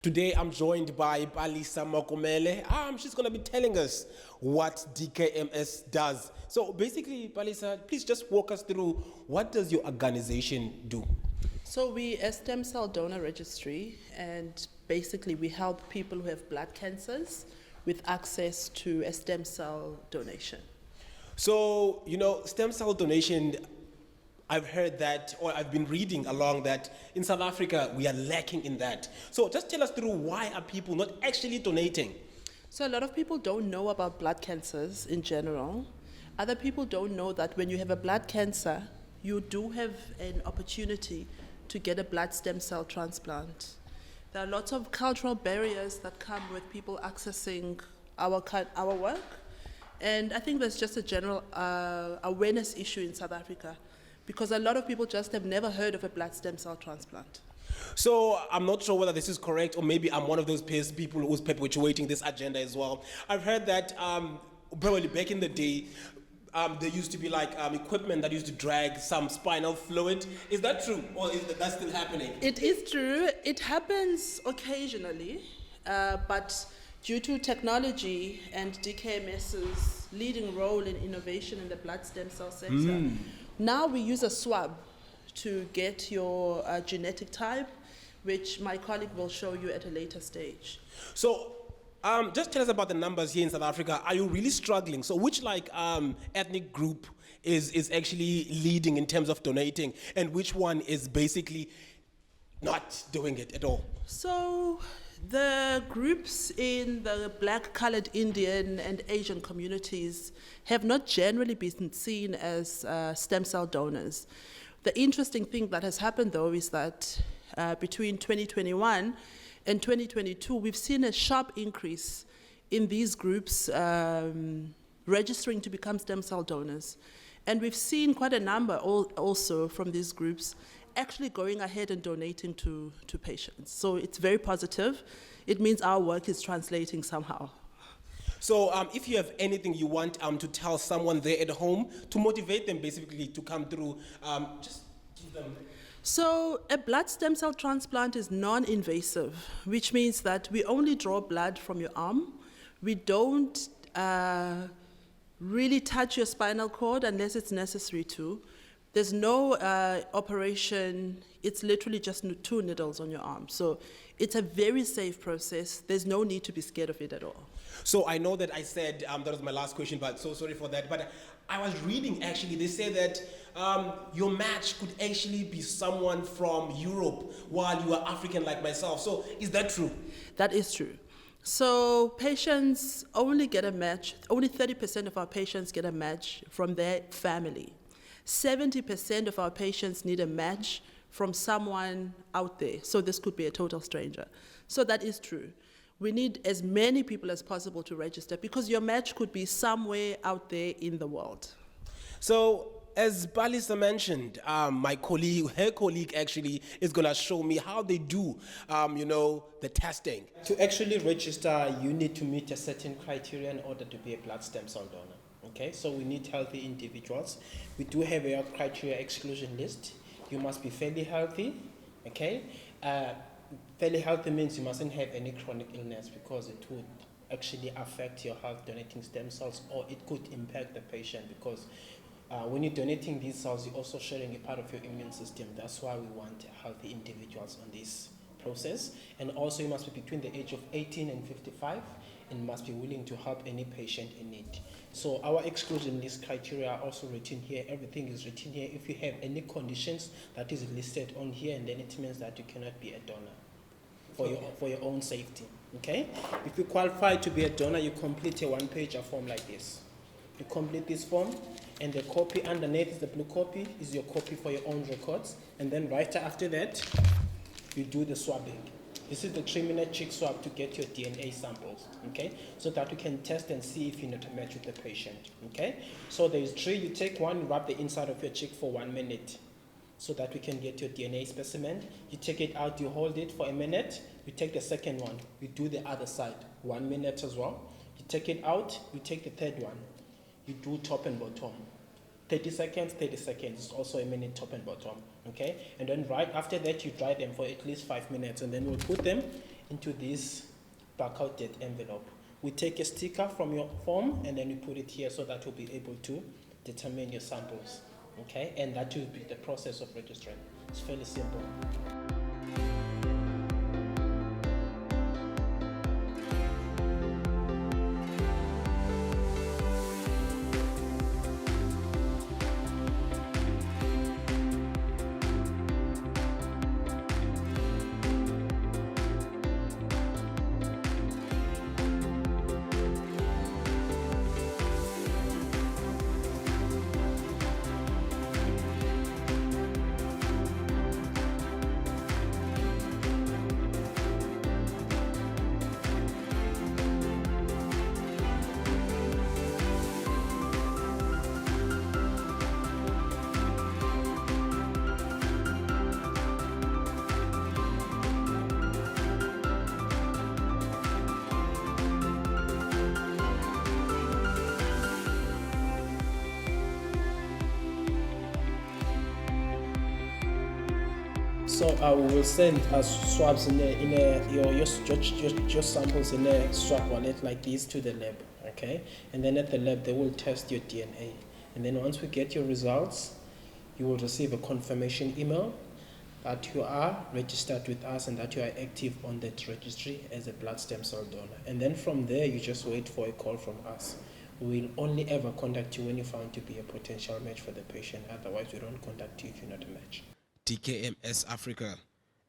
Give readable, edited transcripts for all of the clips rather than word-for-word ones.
Today I'm joined by Palisa Makumele. She's going to be telling us what DKMS does. So basically, Palisa, please just walk us through what does your organization do? So we a stem cell donor registry, and basically we help people who have blood cancers with access to a stem cell donation. So, stem cell donation, I've heard that, or I've been reading along that in South Africa, we are lacking in that. So just tell us through, why are people not actually donating? So a lot of people don't know about blood cancers in general. Other people don't know that when you have a blood cancer, you do have an opportunity to get a blood stem cell transplant. There are lots of cultural barriers that come with people accessing our work. And I think there's just a general awareness issue in South Africa, because a lot of people just have never heard of a blood stem cell transplant. So I'm not sure whether this is correct, or maybe I'm one of those people who's perpetuating this agenda as well. I've heard that probably back in the day, there used to be like equipment that used to drag some spinal fluid. Is that true, or is that still happening? It is true. It happens occasionally, but due to technology and DKMS's leading role in innovation in the blood stem cell sector, now we use a swab to get your genetic type, which my colleague will show you at a later stage. So just tell us about the numbers here in South Africa. Are you really struggling? So which ethnic group is actually leading in terms of donating, and which one is basically not doing it at all? So the groups in the black, colored, Indian and Asian communities have not generally been seen as stem cell donors. The interesting thing that has happened, though, is that between 2021 and 2022, we've seen a sharp increase in these groups registering to become stem cell donors. And we've seen quite a number also from these groups actually going ahead and donating to patients. So it's very positive. It means our work is translating somehow. So if you have anything you want to tell someone there at home to motivate them basically to come through, just give them. So a blood stem cell transplant is non-invasive, which means that we only draw blood from your arm. We don't really touch your spinal cord unless it's necessary to. There's no operation. It's literally just 2 needles on your arm. So it's a very safe process. There's no need to be scared of it at all. So I know that I said that was my last question, but so sorry for that. But I was reading, actually, they say that your match could actually be someone from Europe while you are African like myself. So is that true? That is true. So patients only get a match. Only 30% of our patients get a match from their family. 70% of our patients need a match from someone out there. So this could be a total stranger. So that is true. We need as many people as possible to register, because your match could be somewhere out there in the world. So as Palisa mentioned, her colleague actually is going to show me how they do, the testing. To actually register, you need to meet a certain criteria in order to be a blood stem cell donor. Okay, so we need healthy individuals. We do have a criteria exclusion list. You must be fairly healthy. Okay, fairly healthy means you mustn't have any chronic illness, because it would actually affect your health donating stem cells, or it could impact the patient, because when you're donating these cells, you're also sharing a part of your immune system. That's why we want healthy individuals on this process. And also you must be between the age of 18 and 55, and must be willing to help any patient in need. So our exclusion list criteria are also written here. Everything is written here. If you have any conditions, that is listed on here, and then it means that you cannot be a donor for your own safety. Okay? If you qualify to be a donor, you complete a one-pager form like this. You complete this form, and the copy underneath is the blue copy, is your copy for your own records. And then right after that, you do the swabbing. This is the 3-minute cheek swab to get your DNA samples, okay? So that we can test and see if you're not a match with the patient, okay? So there's 3, you take one, rub the inside of your cheek for 1 minute so that we can get your DNA specimen. You take it out, you hold it for a minute, you take the second one, you do the other side, 1 minute as well. You take it out, you take the third one, you do top and bottom. 30 seconds, it's also a minute top and bottom, okay? And then right after that, you dry them for at least 5 minutes, and then we'll put them into this barcoded envelope. We take a sticker from your form and then we put it here so that we'll be able to determine your samples. Okay, and that will be the process of registering. It's fairly simple. So we will send swabs your samples in a swab wallet like this to the lab, okay? And then at the lab they will test your DNA. And then once we get your results, you will receive a confirmation email that you are registered with us and that you are active on that registry as a blood stem cell donor. And then from there, you just wait for a call from us. We will only ever contact you when you found to be a potential match for the patient. Otherwise, we don't contact you if you're not a match. DKMS Africa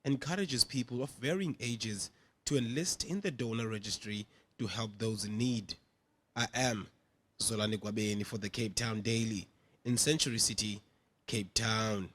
encourages people of varying ages to enlist in the donor registry to help those in need. I am Zolani Gwabeni for the Cape Town Daily in Century City, Cape Town.